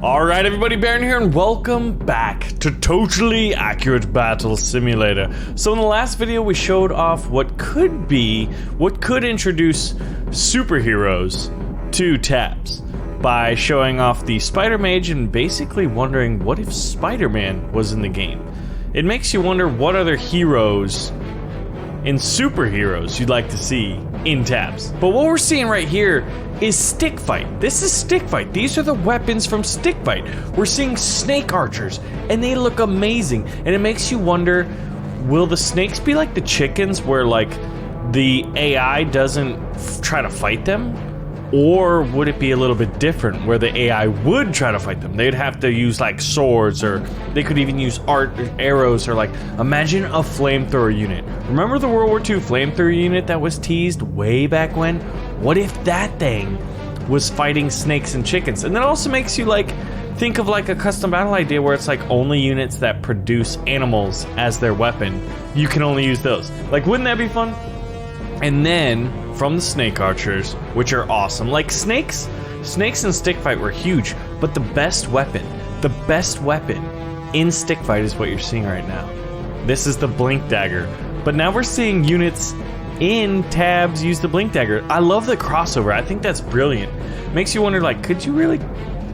Alright everybody, Baron here and welcome back to Totally Accurate Battle Simulator. So in the last video we showed off what could introduce superheroes to tabs by showing off the Spider Mage and basically wondering what if Spider-Man was in the game. It makes you wonder what other heroes and superheroes you'd like to see in tabs. But what we're seeing right here is Stick Fight. This is Stick Fight. These are the weapons from Stick Fight. We're seeing snake archers and they look amazing. And it makes you wonder, will the snakes be like the chickens where like the AI doesn't try to fight them? Or would it be a little bit different where the AI would try to fight them? They'd have to use like swords, or they could even use arrows, or like imagine a flamethrower unit. Remember the World War II flamethrower unit that was teased way back when? What if that thing was fighting snakes and chickens? And that also makes you like think of like a custom battle idea where it's like only units that produce animals as their weapon. You can only use those. Like, wouldn't that be fun? And then from the snake archers, which are awesome. Like snakes in Stick Fight were huge, but the best weapon in Stick Fight is what you're seeing right now. This is the Blink Dagger. But now we're seeing units in tabs use the Blink Dagger. I love the crossover. I think that's brilliant. Makes you wonder, like, could you really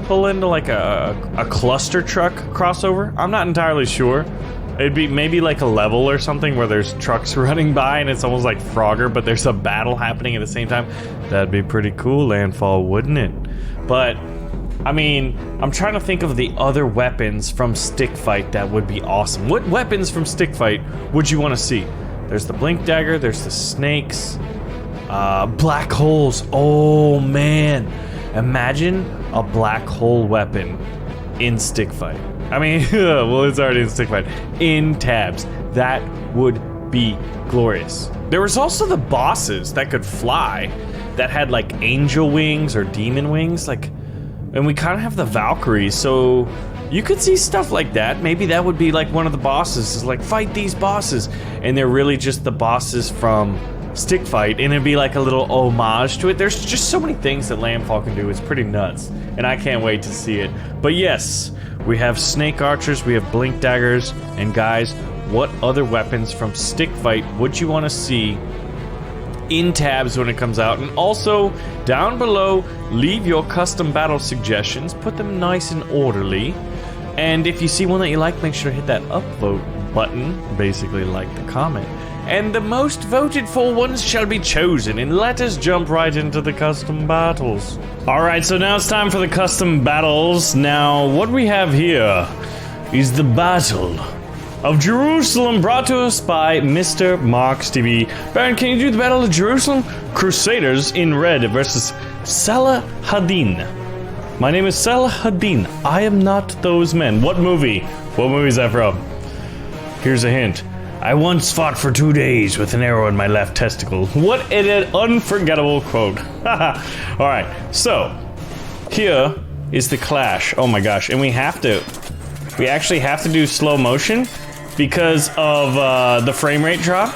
pull into like a cluster truck crossover? I'm not entirely sure. It'd be maybe like a level or something where there's trucks running by and it's almost like Frogger, but there's a battle happening at the same time. That'd be pretty cool, Landfall, wouldn't it? But, I mean, I'm trying to think of the other weapons from Stick Fight that would be awesome. What weapons from Stick Fight would you want to see? There's the Blink Dagger, there's the snakes, black holes. Oh man, imagine a black hole weapon in Stick Fight. I mean, well, it's already in Stick Fight. In tabs. That would be glorious. There was also the bosses that could fly, that had like angel wings or demon wings, like, and we kind of have the Valkyries, so you could see stuff like that. Maybe that would be like one of the bosses, is like, fight these bosses, and they're really just the bosses from Stick Fight, and it'd be like a little homage to it. There's just so many things that Landfall can do. It's pretty nuts, and I can't wait to see it. But yes, we have snake archers, we have blink daggers, and guys, what other weapons from Stick Fight would you want to see in tabs when it comes out? And also, down below, leave your custom battle suggestions, put them nice and orderly, and if you see one that you like, make sure to hit that upvote button, basically like the comment. And the most voted for ones shall be chosen, and let us jump right into the custom battles. Alright, so now it's time for the custom battles. Now, what we have here is the Battle of Jerusalem, brought to us by Mr. Marks TV. Baron, can you do the Battle of Jerusalem? Crusaders in red versus Salahadin. My name is Salahadin. I am not those men. What movie? What movie is that from? Here's a hint. I once fought for 2 days with an arrow in my left testicle. What an unforgettable quote. Alright, so here is the clash. Oh my gosh, and we actually have to do slow motion because of the frame rate drop.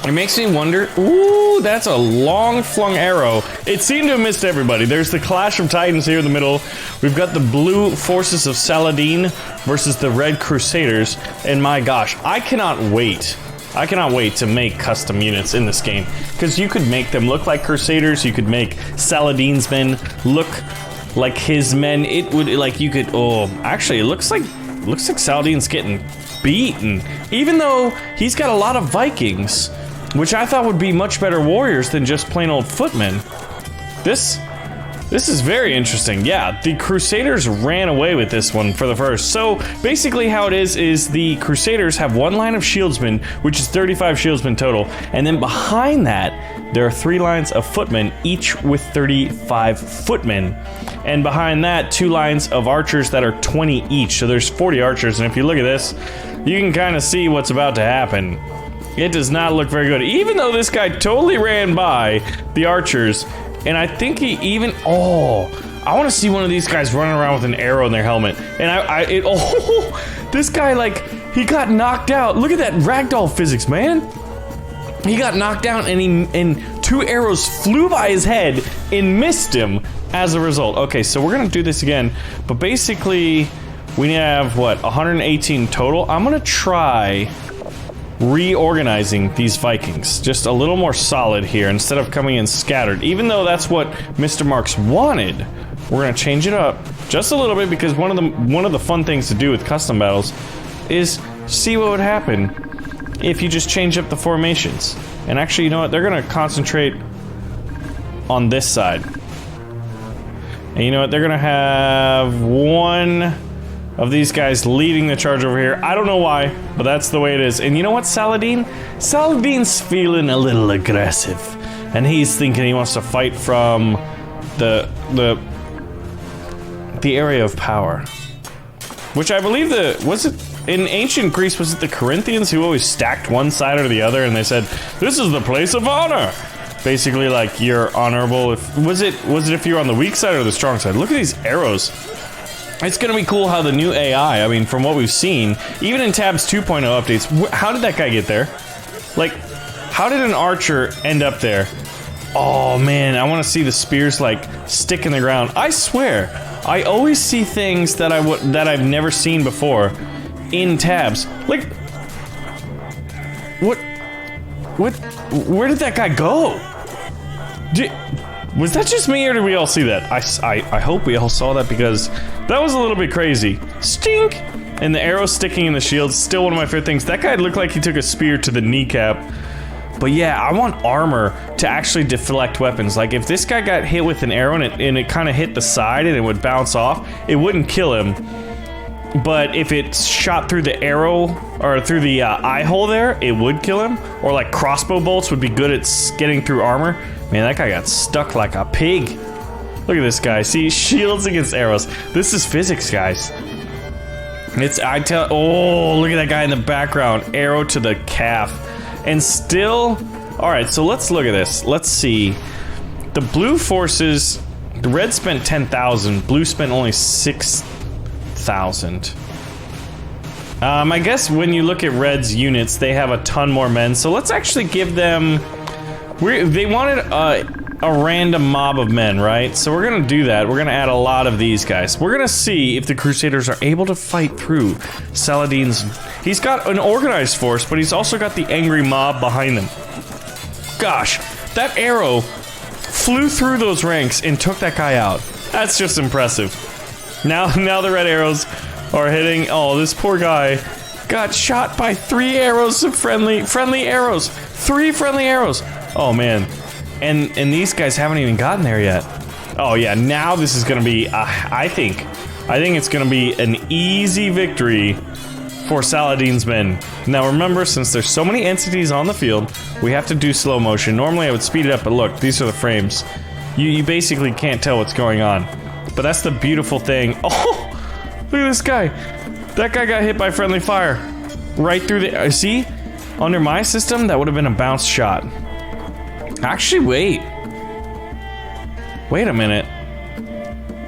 It makes me wonder, ooh, that's a long flung arrow. It seemed to have missed everybody. There's the Clash of Titans here in the middle. We've got the blue forces of Saladin versus the red Crusaders. And my gosh, I cannot wait to make custom units in this game. Because you could make them look like Crusaders, you could make Saladin's men look like his men. It would, like, you could, oh, actually, it looks like Saladin's getting beaten. Even though he's got a lot of Vikings, which I thought would be much better warriors than just plain old footmen. This is very interesting. Yeah, the Crusaders ran away with this one for the first. So basically how it is the Crusaders have one line of shieldsmen, which is 35 shieldsmen total, and then behind that, there are 3 lines of footmen, each with 35 footmen. And behind that, 2 lines of archers that are 20 each. So there's 40 archers, and if you look at this, you can kind of see what's about to happen. It does not look very good, even though this guy totally ran by the archers, and I think he even, oh, I want to see one of these guys running around with an arrow in their helmet, and this guy, like, he got knocked out. Look at that ragdoll physics, man. He got knocked down, and 2 arrows flew by his head and missed him, as a result. Okay, so we're gonna do this again, but basically we have what, 118 total. I'm gonna try reorganizing these Vikings just a little more solid here instead of coming in scattered. Even though that's what Mr. Marks wanted, we're gonna change it up just a little bit because one of the fun things to do with custom battles is see what would happen if you just change up the formations. And actually, you know what? They're gonna concentrate on this side. And you know what? They're gonna have one of these guys leading the charge over here. I don't know why, but that's the way it is. And you know what, Saladin? Saladin's feeling a little aggressive. And he's thinking he wants to fight from the area of power. Which I believe was it in ancient Greece, was it the Corinthians who always stacked one side or the other and they said, this is the place of honor? Basically like you're honorable if, was it if you're on the weak side or the strong side? Look at these arrows. It's gonna be cool how the new AI, I mean, from what we've seen, even in Tabs 2.0 updates, how did that guy get there? Like, how did an archer end up there? Oh man, I wanna see the spears like stick in the ground. I swear, I always see things that I've never seen before in Tabs. Like, where did that guy go? Was that just me or did we all see that? I hope we all saw that because that was a little bit crazy. Stink! And the arrow sticking in the shield is still one of my favorite things. That guy looked like he took a spear to the kneecap. But yeah, I want armor to actually deflect weapons. Like if this guy got hit with an arrow and it kind of hit the side and it would bounce off, it wouldn't kill him. But if it shot through the arrow or through the eye hole there, it would kill him. Or like crossbow bolts would be good at getting through armor. Man, that guy got stuck like a pig. Look at this guy. See, shields against arrows. This is physics, guys. Oh, look at that guy in the background. Arrow to the calf. And still, all right, so let's look at this. Let's see. The blue forces, the red spent 10,000. Blue spent only 6,000. I guess when you look at red's units, they have a ton more men. So let's actually give them... They wanted a random mob of men, right? So we're gonna do that. We're gonna add a lot of these guys. We're gonna see if the Crusaders are able to fight through Saladin's... He's got an organized force, but he's also got the angry mob behind them. Gosh, that arrow flew through those ranks and took that guy out. That's just impressive. Now the red arrows are hitting... Oh, this poor guy got shot by 3 arrows of friendly arrows. 3 friendly arrows. Oh man, and these guys haven't even gotten there yet. Oh yeah, now this is gonna be, I think it's gonna be an easy victory for Saladin's men. Now remember, since there's so many entities on the field, we have to do slow motion. Normally I would speed it up, but look, these are the frames. You basically can't tell what's going on. But that's the beautiful thing. Oh, look at this guy. That guy got hit by friendly fire. Right through the, see? Under my system, that would have been a bounce shot. Actually, wait a minute.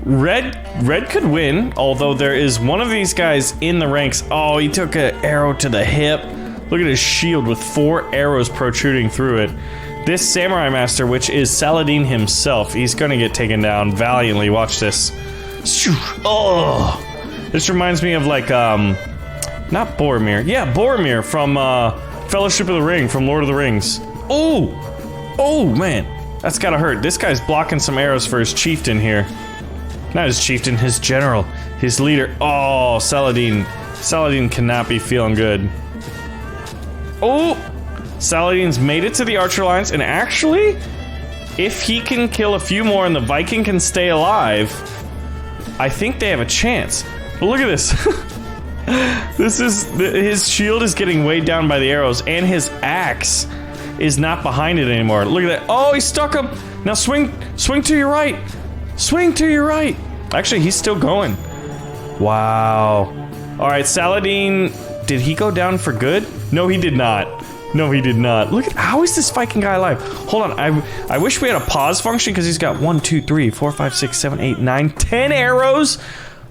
Red could win, although there is one of these guys in the ranks. Oh, he took an arrow to the hip. Look at his shield with 4 arrows protruding through it. This Samurai Master, which is Saladin himself, he's gonna get taken down valiantly. Watch this. Oh, this reminds me of like, not Boromir. Yeah, Boromir from Fellowship of the Ring, from Lord of the Rings. Oh man, that's gotta hurt. This guy's blocking some arrows for his chieftain here. Not his chieftain, his general, his leader. Oh, Saladin cannot be feeling good. Oh, Saladin's made it to the archer lines, and actually, if he can kill a few more and the Viking can stay alive, I think they have a chance. But look at this. His shield is getting weighed down by the arrows, and his axe is not behind it anymore. Look at that. Oh, he stuck him. Now swing to your right. Swing to your right. Actually, he's still going. Wow. All right, Saladin, did he go down for good? No, he did not. No, he did not. Look at, how is this Viking guy alive? Hold on, I wish we had a pause function because he's got 1, 2, 3, 4, 5, 6, 7, 8, 9, 10 arrows.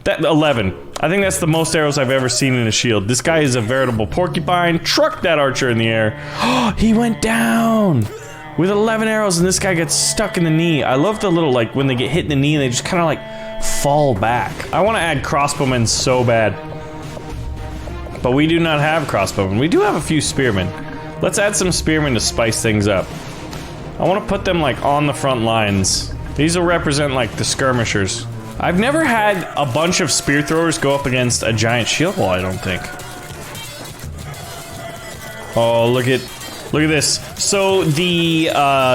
11. I think that's the most arrows I've ever seen in a shield. This guy is a veritable porcupine. Truck that archer in the air. Oh, he went down. with 11 arrows, and this guy gets stuck in the knee. I love the little, like, when they get hit in the knee, they just kind of, like, fall back. I want to add crossbowmen so bad. But we do not have crossbowmen. We do have a few spearmen. Let's add some spearmen to spice things up. I want to put them, like, on the front lines. These will represent, like, the skirmishers. I've never had a bunch of spear throwers go up against a giant shield wall, I don't think. Oh, look at this. So the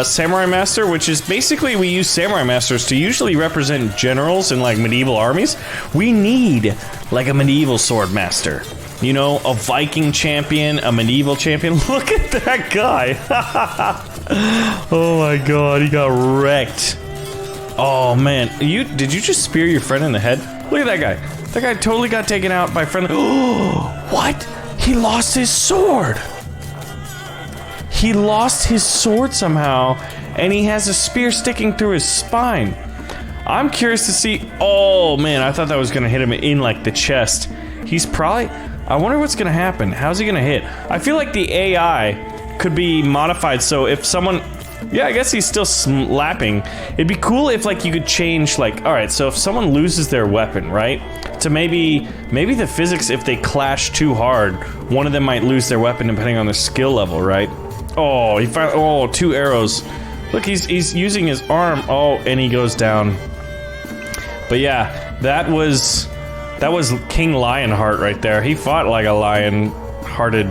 Samurai Master, which is basically we use Samurai Masters to usually represent generals in like medieval armies. We need like a medieval sword master. You know, a Viking champion, a medieval champion. Look at that guy. Oh my god, he got wrecked. Oh man, did you just spear your friend in the head? Look at that guy. That guy totally got taken out by friendly. Oh, what? He lost his sword. He lost his sword somehow, and he has a spear sticking through his spine. I'm curious to see. Oh man, I thought that was gonna hit him in like the chest. He's probably. I wonder what's gonna happen. How's he gonna hit? I feel like the AI could be modified so if someone. Yeah, I guess he's still slapping. It'd be cool if like you could change like. All right, so if someone loses their weapon, right? To maybe the physics, if they clash too hard, one of them might lose their weapon depending on their skill level, right? Oh, he found, oh, 2 arrows. Look, he's using his arm. Oh, and he goes down. But yeah, that was King Lionheart right there. He fought like a lion-hearted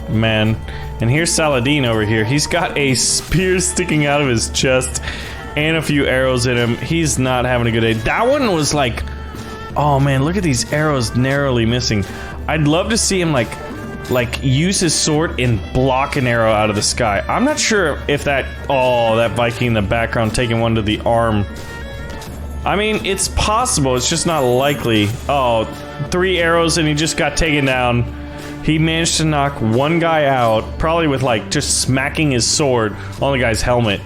man. And here's Saladin over here. He's got a spear sticking out of his chest and a few arrows in him. He's not having a good day. That one was like, oh man, look at these arrows narrowly missing. I'd love to see him like use his sword and block an arrow out of the sky. I'm not sure if that Viking in the background taking one to the arm. I mean, it's possible, it's just not likely. Oh, 3 arrows and he just got taken down. He managed to knock one guy out, probably with like just smacking his sword on the guy's helmet.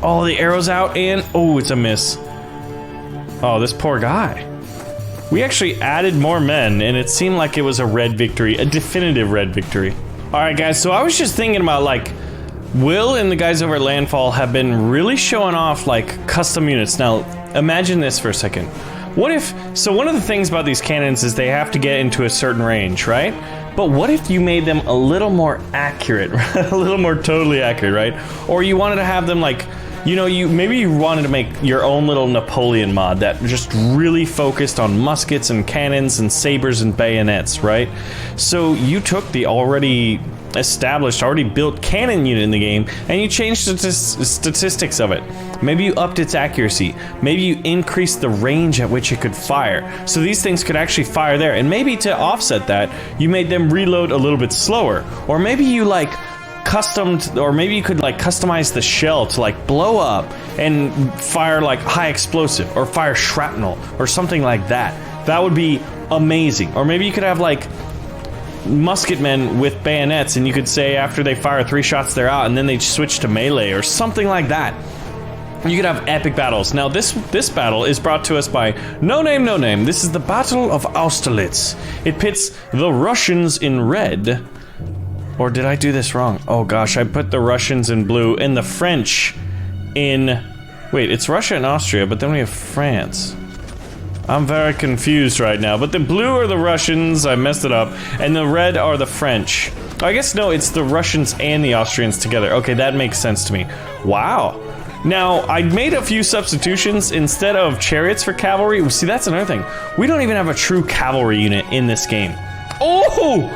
Oh, the arrow's out and, oh, it's a miss. Oh, this poor guy. We actually added more men, and it seemed like it was a red victory, a definitive red victory. Alright guys, so I was just thinking about like, Will and the guys over at Landfall have been really showing off like custom units. Now, imagine this for a second. What if, so one of the things about these cannons is they have to get into a certain range, right? But what if you made them a little more accurate, a little more totally accurate, right? Or you wanted to have them like, you know, maybe you wanted to make your own little Napoleon mod that just really focused on muskets and cannons and sabers and bayonets, right? So you took the already established, already built cannon unit in the game and you changed the statistics of it. Maybe you upped its accuracy. Maybe you increased the range at which it could fire. So these things could actually fire there. And maybe to offset that, you made them reload a little bit slower. Or maybe you like maybe you could like customize the shell to like blow up and fire like high explosive or fire shrapnel or something like that. That would be amazing. Or maybe you could have like musketmen with bayonets and you could say after they fire 3 shots they're out and then they switch to melee or something like that. You could have epic battles. Now this battle is brought to us by No Name. This is the Battle of Austerlitz. It pits the Russians in red. Or did I do this wrong? Oh gosh, I put the Russians in blue and the French in... Wait, it's Russia and Austria, but then we have France. I'm very confused right now, but the blue are the Russians, I messed it up, and the red are the French. I guess no, it's the Russians and the Austrians together. Okay, that makes sense to me. Wow. Now, I made a few substitutions instead of chariots for cavalry. See, that's another thing. We don't even have a true cavalry unit in this game. Oh!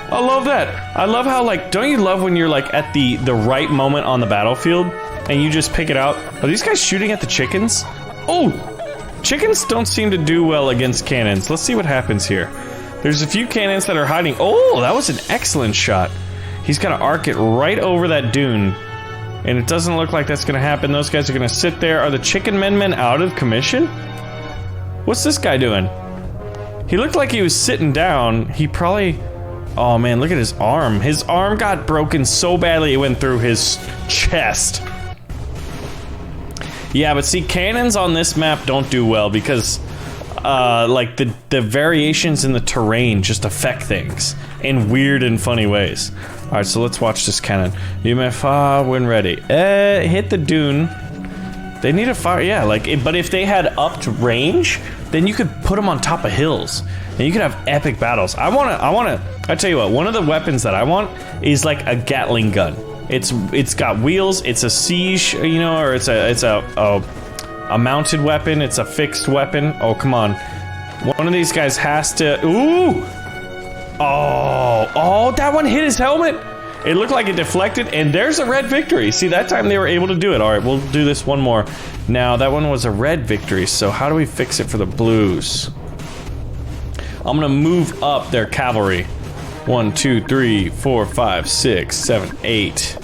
I love that. I love how, like, don't you love when you're, like, at the right moment on the battlefield and you just pick it out? Are these guys shooting at the chickens? Oh! Chickens don't seem to do well against cannons. Let's see what happens here. There's a few cannons that are hiding. Oh, that was an excellent shot. He's gonna arc it right over that dune. And it doesn't look like that's gonna happen. Those guys are gonna sit there. Are the chicken men out of commission? What's this guy doing? He looked like he was sitting down. He probably... Oh man, look at his arm. His arm got broken so badly it went through his chest. Yeah, but see, cannons on this map don't do well because like the variations in the terrain just affect things in weird and funny ways. All right, so let's watch this cannon. You may fire when ready. Hit the dune. They need a fire, yeah, like, but if they had upped range, then you could put them on top of hills, and you could have epic battles. I tell you what, one of the weapons that I want is like a Gatling gun. It's got wheels, it's a siege, you know, or it's a mounted weapon, it's a fixed weapon. Oh, come on. One of these guys has to, ooh! Oh, that one hit his helmet. It looked like it deflected, and there's a red victory. See, that time they were able to do it. All right, we'll do this one more. Now, that one was a red victory, so how do we fix it for the blues? I'm gonna move up their cavalry. 1, 2, 3, 4, 5, 6, 7, 8.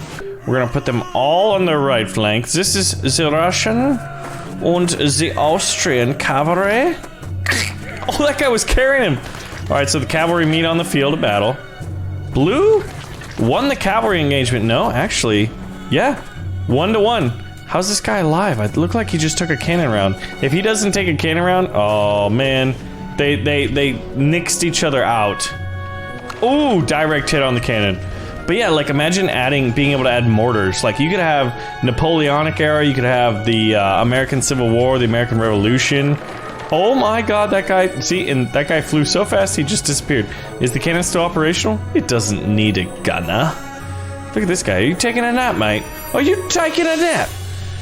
We're gonna put them all on the right flank. This is the Russian and the Austrian cavalry. Oh, that guy was carrying him. All right, so the cavalry meet on the field of battle. Blue won the cavalry engagement. No, actually, yeah, 1-1. How's this guy alive? It looked like he just took a cannon round. If he doesn't take a cannon round, oh man, they nixed each other out. Ooh, direct hit on the cannon. But yeah, like imagine being able to add mortars. Like you could have Napoleonic era, you could have the American Civil War, the American Revolution. Oh my god, that guy, see, and that guy flew so fast he just disappeared. Is the cannon still operational? It doesn't need a gunner. Look at this guy, are you taking a nap, mate? Are you taking a nap?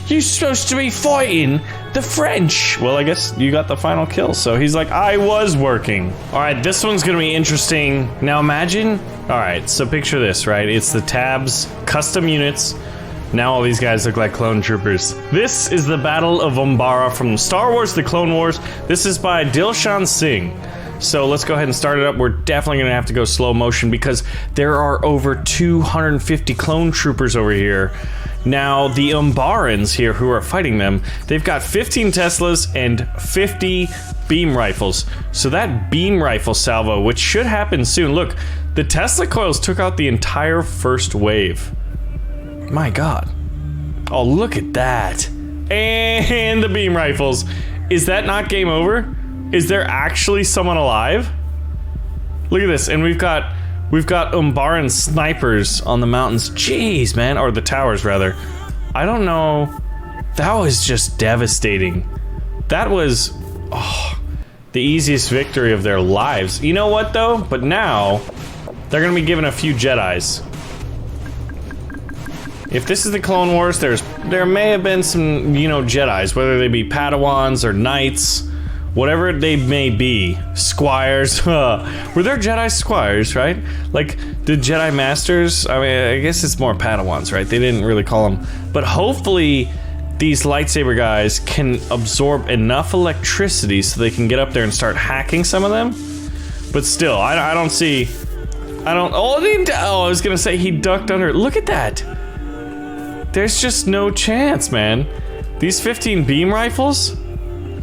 You're supposed to be fighting the French. Well, I guess you got the final kill, so he's like, I was working. All right, this one's gonna be interesting. Now imagine, all right, so picture this, right? It's the Tabs custom units. Now all these guys look like clone troopers. This is the Battle of Umbara from Star Wars: The Clone Wars. This is by Dilshan Singh. So let's go ahead and start it up. We're definitely gonna have to go slow motion because there are over 250 clone troopers over here. Now, the Umbarans here who are fighting them, they've got 15 Teslas and 50 beam rifles. So that beam rifle salvo, which should happen soon. Look, the Tesla coils took out the entire first wave. My god. Oh, look at that. And the beam rifles. Is that not game over? Is there actually someone alive? Look at this, and we've got Umbaran snipers on the mountains. Jeez, man, or the towers rather. I don't know. That was just devastating. That was the easiest victory of their lives. You know what though? But now they're gonna be given a few Jedis. If this is the Clone Wars, there may have been some, you know, Jedis, whether they be Padawans or Knights, whatever they may be, squires. Were there Jedi squires, right? Like the Jedi Masters? I mean, I guess it's more Padawans, right? They didn't really call them. But hopefully these lightsaber guys can absorb enough electricity so they can get up there and start hacking some of them. But still, I don't see. Oh, I was gonna say he ducked under. Look at that. There's just no chance, man. These 15 beam rifles?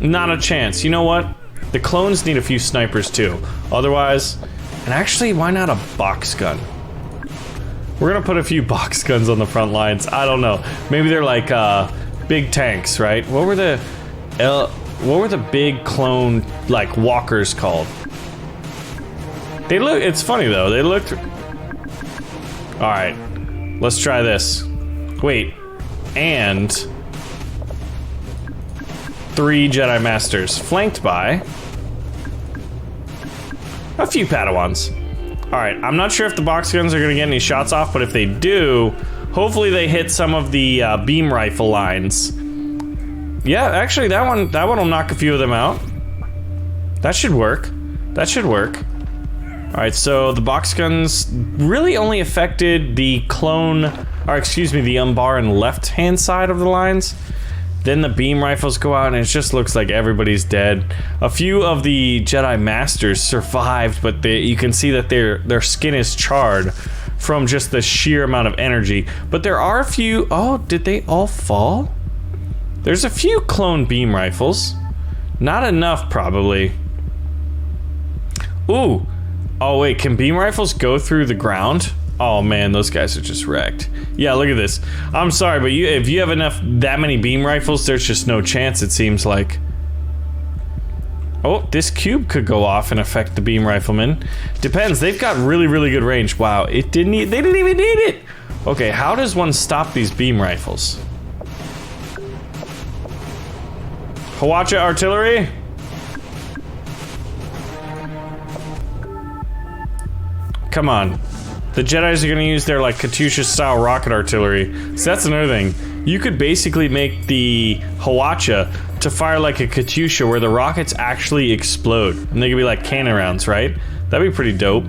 Not a chance. You know what? The clones need a few snipers too. Otherwise, and actually, why not a box gun? We're gonna put a few box guns on the front lines. I don't know. Maybe they're like big tanks, right? What were the big clone like walkers called? They look. It's funny though. They looked. All right, let's try this. Wait, and 3 Jedi Masters, flanked by a few Padawans. Alright, I'm not sure if the box guns are gonna get any shots off, but if they do, hopefully they hit some of the beam rifle lines. Yeah, actually that one will knock a few of them out. That should work. That should work. Alright, so the box guns really only affected the clone, or excuse me, the Umbaran left-hand side of the lines. Then the beam rifles go out and it just looks like everybody's dead. A few of the Jedi Masters survived, but you can see that their skin is charred from just the sheer amount of energy. But there are a few, oh, did they all fall? There's a few clone beam rifles. Not enough, probably. Ooh. Oh wait, can beam rifles go through the ground? Oh man, those guys are just wrecked. Yeah, look at this. I'm sorry, but if you have that many beam rifles, there's just no chance, it seems like. Oh, this cube could go off and affect the beam rifleman. Depends. They've got really, really good range. Wow, it didn't. They didn't even need it. Okay, how does one stop these beam rifles? Hawacha artillery. Come on. The Jedis are gonna use their like Katyusha-style rocket artillery. So that's another thing. You could basically make the Hawacha to fire like a Katyusha where the rockets actually explode. And they could be like cannon rounds, right? That'd be pretty dope.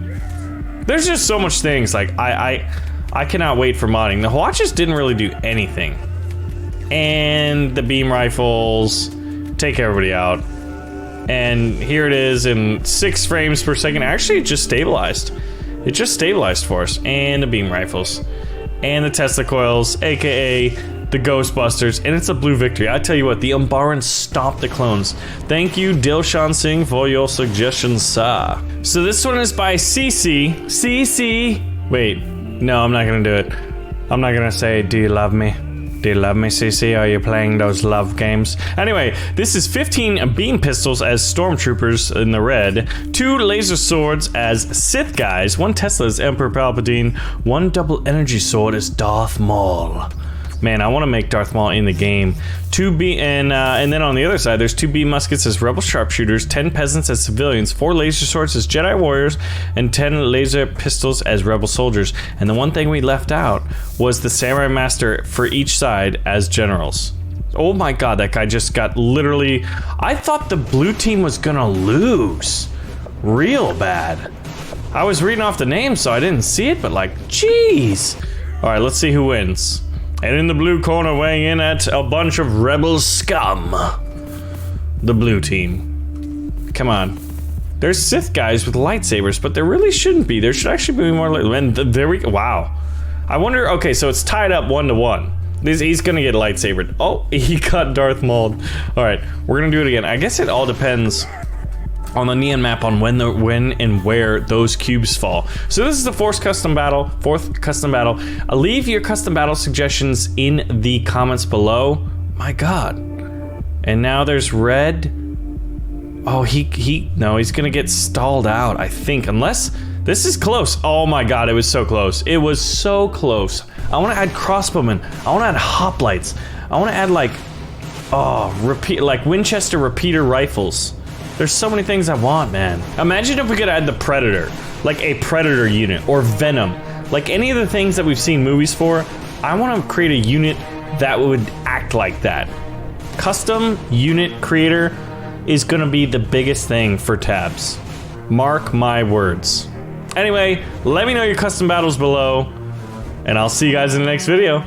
There's just so much things, like I cannot wait for modding. The Hawachas didn't really do anything. And the beam rifles take everybody out. And here it is in 6 frames per second. Actually, it just stabilized. It just stabilized for us. And the beam rifles. And the Tesla coils, aka the Ghostbusters. And it's a blue victory. I tell you what, the Umbarans stopped the clones. Thank you, Dilshan Singh, for your suggestions, sir. So this one is by CC. CC. Wait, no, I'm not gonna do it. I'm not gonna say, do you love me? Do you love me, CC? Are you playing those love games? Anyway, this is 15 beam pistols as stormtroopers in the red, 2 laser swords as Sith guys, 1 Tesla as Emperor Palpatine, 1 double energy sword as Darth Maul. Man, I want to make Darth Maul in the game. 2 and then on the other side, there's 2 beam muskets as rebel sharpshooters, 10 peasants as civilians, 4 laser swords as Jedi warriors, and 10 laser pistols as rebel soldiers. And the one thing we left out was the samurai master for each side as generals. Oh my god, that guy just got literally... I thought the blue team was gonna lose. Real bad. I was reading off the names, so I didn't see it, but like, jeez. Alright, let's see who wins. And in the blue corner, weighing in at a bunch of rebel scum. The blue team. Come on. There's Sith guys with lightsabers, but there really shouldn't be. There should actually be more and there we go. Wow. I wonder, okay, so it's tied up 1-1. He's gonna get lightsabered. Oh, he got Darth Mauled. Alright, we're gonna do it again. I guess it all depends on the neon map on when and where those cubes fall. So this is the fourth custom battle. Leave your custom battle suggestions in the comments below. My god. And now there's red. Oh, no, he's gonna get stalled out, I think, unless this is close. Oh my god, it was so close. It was so close. I want to add crossbowmen. I want to add hoplites. I want to add like like Winchester repeater rifles. There's so many things I want, man. Imagine if we could add the Predator, like a Predator unit, or Venom. Like any of the things that we've seen movies for, I want to create a unit that would act like that. Custom unit creator is gonna be the biggest thing for tabs. Mark my words. Anyway, let me know your custom battles below, and I'll see you guys in the next video.